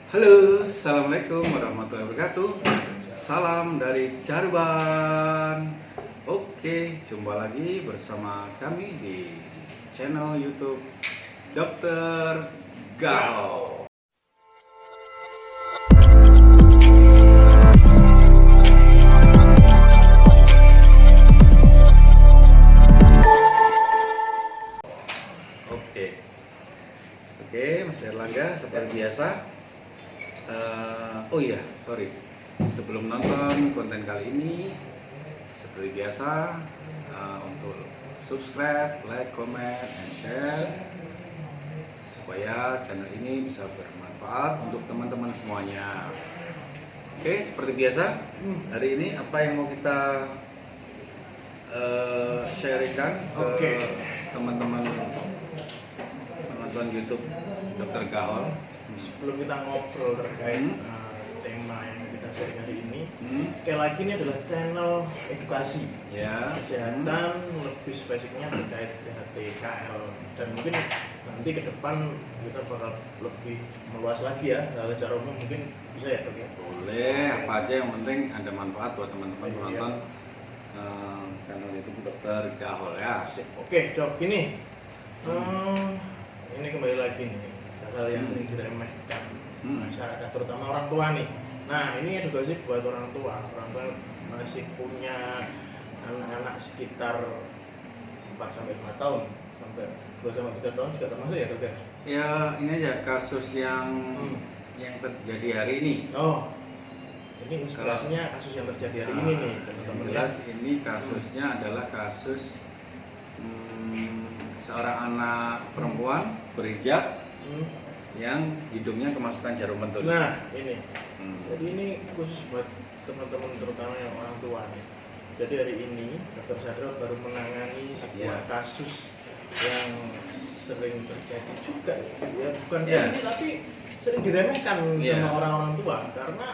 Halo, assalamualaikum warahmatullahi wabarakatuh. Salam dari Cirebon. Oke, jumpa lagi bersama kami di channel YouTube Dokter Gaul. Oke, Mas Erlangga seperti biasa. Oh iya, sorry. Sebelum nonton konten kali ini, seperti biasa, untuk subscribe, like, comment, and share supaya channel ini bisa bermanfaat untuk teman-teman semuanya. Oke, seperti biasa, hari ini apa yang mau kita sharingkan ke teman-teman penonton YouTube Dokter Gaul. Sebelum kita ngobrol terkait tema yang kita share hari ini, sekali lagi ini adalah channel edukasi kesehatan, lebih spesifiknya terkait PHTKL, dan mungkin nanti ke depan kita bakal lebih meluas lagi ya, secara umum mungkin bisa ya Dok ya? Boleh, apa aja yang penting ada manfaat buat teman-teman penonton channel YouTube Dokter Gaul ya. Oke Dok, ini kembali lagi nih hal yang sering diremehkan masyarakat, terutama orang tua nih. Nah, ini edukasi buat orang tua masih punya anak-anak sekitar 4-5 tahun sampai 2-3 tahun juga termasuk ya Dok ya? Ya, ini aja kasus yang terjadi hari ini. Oh, ini inspirasinya kasus yang terjadi hari ini nih teman-teman. Jelas ini kasusnya adalah kasus seorang anak perempuan berhijab yang hidungnya kemasukan jarum pentul. Nah, ini. Jadi ini khusus buat teman-teman terutama yang orang tua nih. Jadi hari ini Dr. Sadro baru menangani sebuah kasus yang sering terjadi juga ya, bukan sering tapi sering diremehkan sama orang-orang tua karena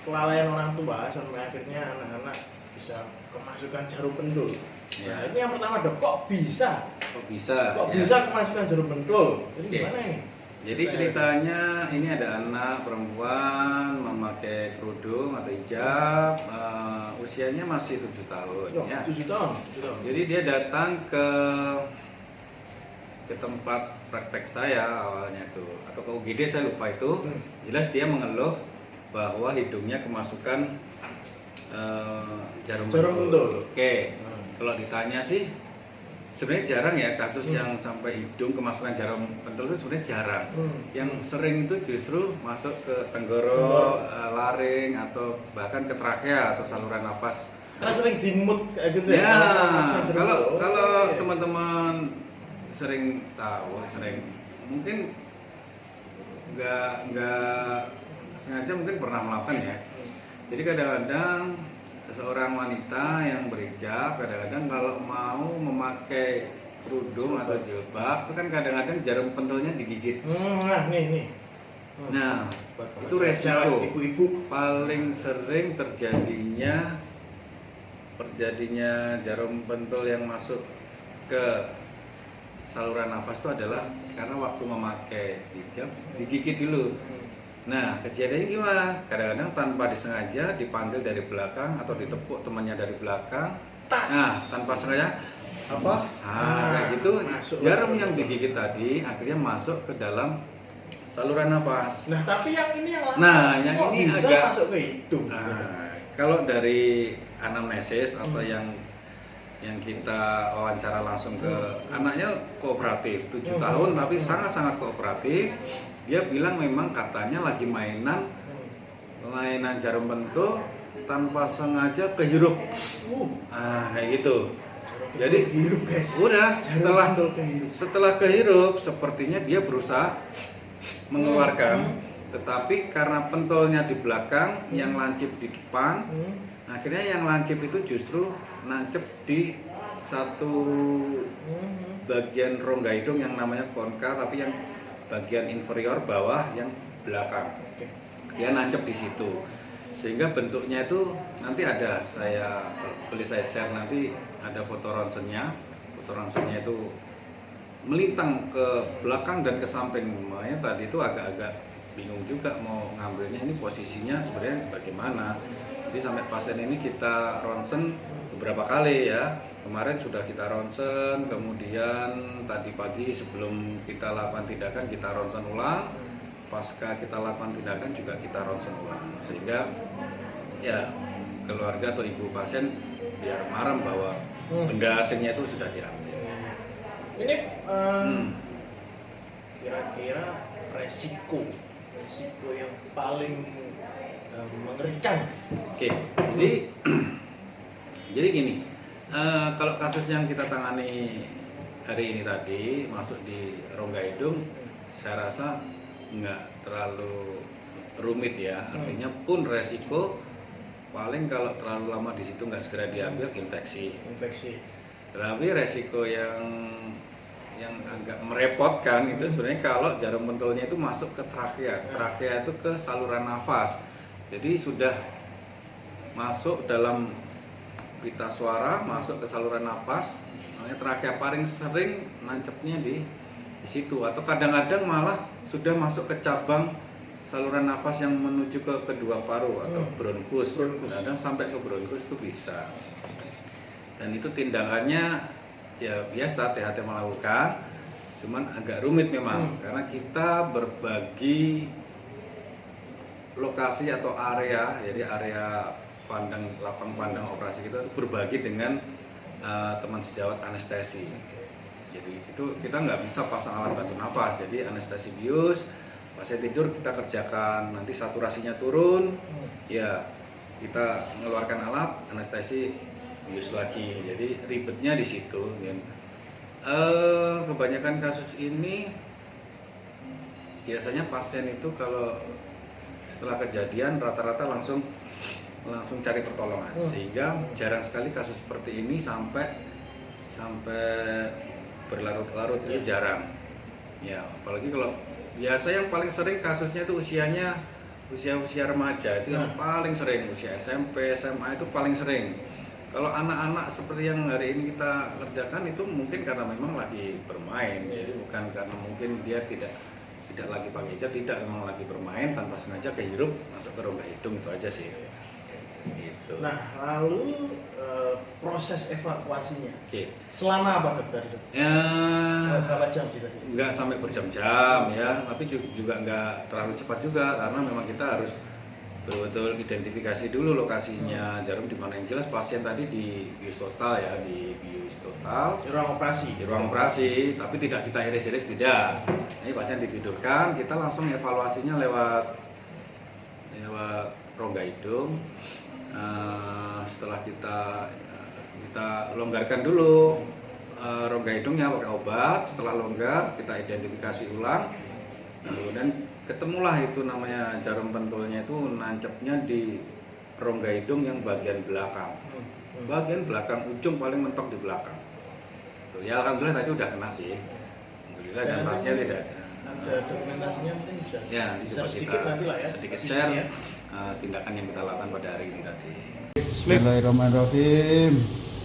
kelalaian orang tua sampai akhirnya anak-anak bisa kemasukan jarum pentul. Nah, ini yang pertama Dok, kok bisa kemasukan jarum pentul? Jadi gimana ini? Jadi ceritanya ini ada anak perempuan memakai kerudung atau hijab, usianya masih 7 tahun. 7 tahun. Jadi dia datang ke tempat praktek saya awalnya itu, atau ke UGD saya lupa itu. Jelas dia mengeluh bahwa hidungnya kemasukan jarum pentul. Oke. Kalau ditanya sih sebenarnya jarang ya kasus yang sampai hidung kemasukan jarum pentul itu sebenarnya jarang. Yang sering itu justru masuk ke tenggorok, laring, atau bahkan ke trakea atau saluran napas. Karena sering dimut kayak gitu ya. Kalau teman-teman sering tahu, mungkin nggak sengaja mungkin pernah melakukan ya. Jadi kadang-kadang seorang wanita yang berhijab kadang-kadang kalau mau memakai kerudung atau jilbab itu kan kadang-kadang jarum pentulnya digigit. Nah, itu resiko ibu-ibu paling sering terjadinya jarum pentul yang masuk ke saluran nafas itu adalah karena waktu memakai hijab digigit dulu. Nah, kejadiannya gimana? Kadang-kadang tanpa disengaja dipanggil dari belakang atau ditepuk temannya dari belakang. Nah, tanpa sengaja kayak gitu jarum yang digigit tadi akhirnya masuk ke dalam saluran napas. Nah, tapi yang ini agak masuk ke hidung. Kalau dari anamnesis atau yang kita wawancara langsung ke anaknya kooperatif, 7 tahun tapi sangat-sangat kooperatif. Dia bilang memang katanya lagi mainan jarum pentul tanpa sengaja kehirup. Kayak gitu. Jadi hirup guys. Udah setelah kehirup sepertinya dia berusaha mengeluarkan, tetapi karena pentolnya di belakang, yang lancip di depan, akhirnya yang lancip itu justru nancep di satu bagian rongga hidung yang namanya konka, tapi yang bagian inferior bawah yang belakang. Dia nancep di situ. Sehingga bentuknya itu nanti ada saya share nanti ada foto ronsennya. Foto ronsennya itu melintang ke belakang dan ke samping. Makanya tadi itu agak-agak bingung juga mau ngambilnya ini posisinya sebenarnya bagaimana. Jadi sampai pasien ini kita ronsen beberapa kali ya. Kemarin sudah kita ronsen, kemudian tadi pagi sebelum kita lakukan tindakan kita ronsen ulang. Pasca kita lakukan tindakan juga kita ronsen ulang. Sehingga ya keluarga atau ibu pasien biar marah bahwa benda asingnya itu sudah diambil. Ini kira-kira resiko yang paling mengerikan. Oke, jadi gini, kalau kasus yang kita tangani hari ini tadi masuk di rongga hidung, saya rasa nggak terlalu rumit ya. Artinya pun resiko paling kalau terlalu lama di situ nggak segera diambil infeksi. Tapi resiko yang agak merepotkan itu sebenarnya kalau jarum pentulnya itu masuk ke trakea. Trakea itu ke saluran nafas. Jadi sudah masuk dalam pita suara, masuk ke saluran nafas. Makanya trakea paling sering nancepnya di situ. Atau kadang-kadang malah sudah masuk ke cabang saluran nafas yang menuju ke kedua paru atau bronkus. Kadang sampai ke bronkus itu bisa. Dan itu tindakannya ya biasa THT melakukan, cuman agak rumit memang karena kita berbagi lokasi atau area, jadi area lapang pandang operasi kita berbagi dengan teman sejawat anestesi. Jadi itu kita nggak bisa pasang alat bantu nafas, jadi anestesi bius, pasien tidur kita kerjakan, nanti saturasinya turun, ya kita mengeluarkan alat anestesi bius lagi. Jadi ribetnya di situ. Kebanyakan kasus ini biasanya pasien itu kalau setelah kejadian rata-rata langsung cari pertolongan, sehingga jarang sekali kasus seperti ini sampai berlarut-larut, itu jarang. Ya, apalagi kalau biasa yang paling sering kasusnya itu usia remaja itu yang paling sering, usia SMP, SMA itu paling sering. Kalau anak-anak seperti yang hari ini kita kerjakan itu mungkin karena memang lagi bermain, jadi bukan karena mungkin dia tidak lagi pakai hijab, tidak, memang lagi bermain tanpa sengaja kehirup masuk ke rongga hidung, itu aja sih. Gitu. Nah, lalu proses evakuasinya. Oke. Selama apa dokter? Ya, berapa jam sih tadi? Nggak sampai berjam-jam ya, tapi juga nggak terlalu cepat juga karena memang kita harus betul-betul identifikasi dulu lokasinya, jarum di mana. Yang jelas pasien tadi di bius total ya, di bius total. Di ruang operasi. Di ruang operasi, tapi tidak kita iris-iris, tidak. Ini pasien ditidurkan, kita langsung evaluasinya lewat rongga hidung. Setelah kita longgarkan dulu rongga hidungnya pakai obat. Setelah longgar kita identifikasi ulang, kemudian ketemulah itu namanya jarum pentulnya itu nancepnya di rongga hidung yang bagian belakang. Bagian belakang ujung paling mentok di belakang. Tuh, ya alhamdulillah tadi udah kena sih. Alhamdulillah, dan pasnya tidak ada. Ada dokumentasinya mungkin bisa. Ya, nanti coba sedikit kita nanti lah ya. sedikit share ya. Tindakan yang kita lakukan pada hari ini tadi. Bismillahirrahmanirrahim.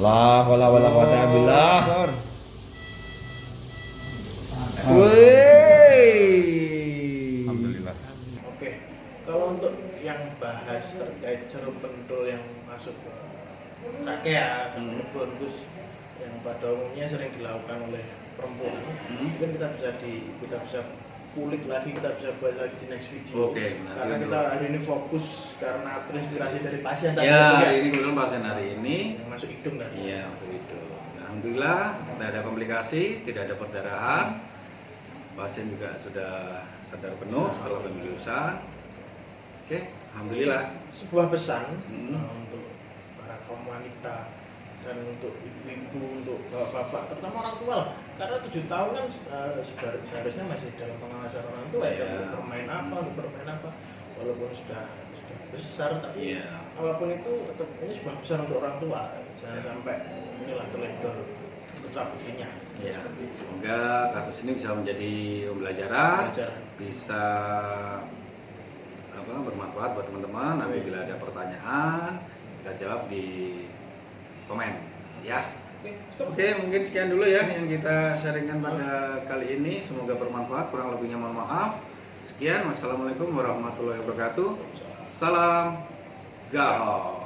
La haula wala quwata illa billah. Alhamdulillah. Oke. Kalau untuk yang bahas terkait jarum pentul yang masuk ke trakea dan bronkus yang pada umumnya sering dilakukan oleh perempuan, mungkin kita bisa kulik lagi, kita bisa bahas lagi di next video. Oke, karena kita hari ini fokus karena terinspirasi dari pasien tadi. Ya, hari ini kebetulan pasien hari ini yang masuk hidung tadi. iya, masuk hidung. Alhamdulillah tidak ada komplikasi, tidak ada perdarahan. Pasien juga sudah sadar penuh setelah pembiusan. Oke, alhamdulillah. Sebuah pesan untuk para kaum wanita dan untuk ibu-ibu, untuk bapak-bapak, terutama orang tua lah. Karena 7 tahun kan seharusnya masih dalam pengawasan orang tua ya. Untuk bermain apa, walaupun sudah besar, tapi apapun itu tetap ini sebuah pesan untuk orang tua. Jangan sampai inilah terledor putra putrinya. Ya, semoga kasus ini bisa menjadi pembelajaran, bisa bermanfaat buat teman-teman. Nanti bila ada pertanyaan, kita jawab di komen ya. Oke, mungkin sekian dulu ya yang kita sharingkan pada kali ini. Semoga bermanfaat, kurang lebihnya mohon maaf. Sekian, wassalamualaikum warahmatullahi wabarakatuh. Salam gaul.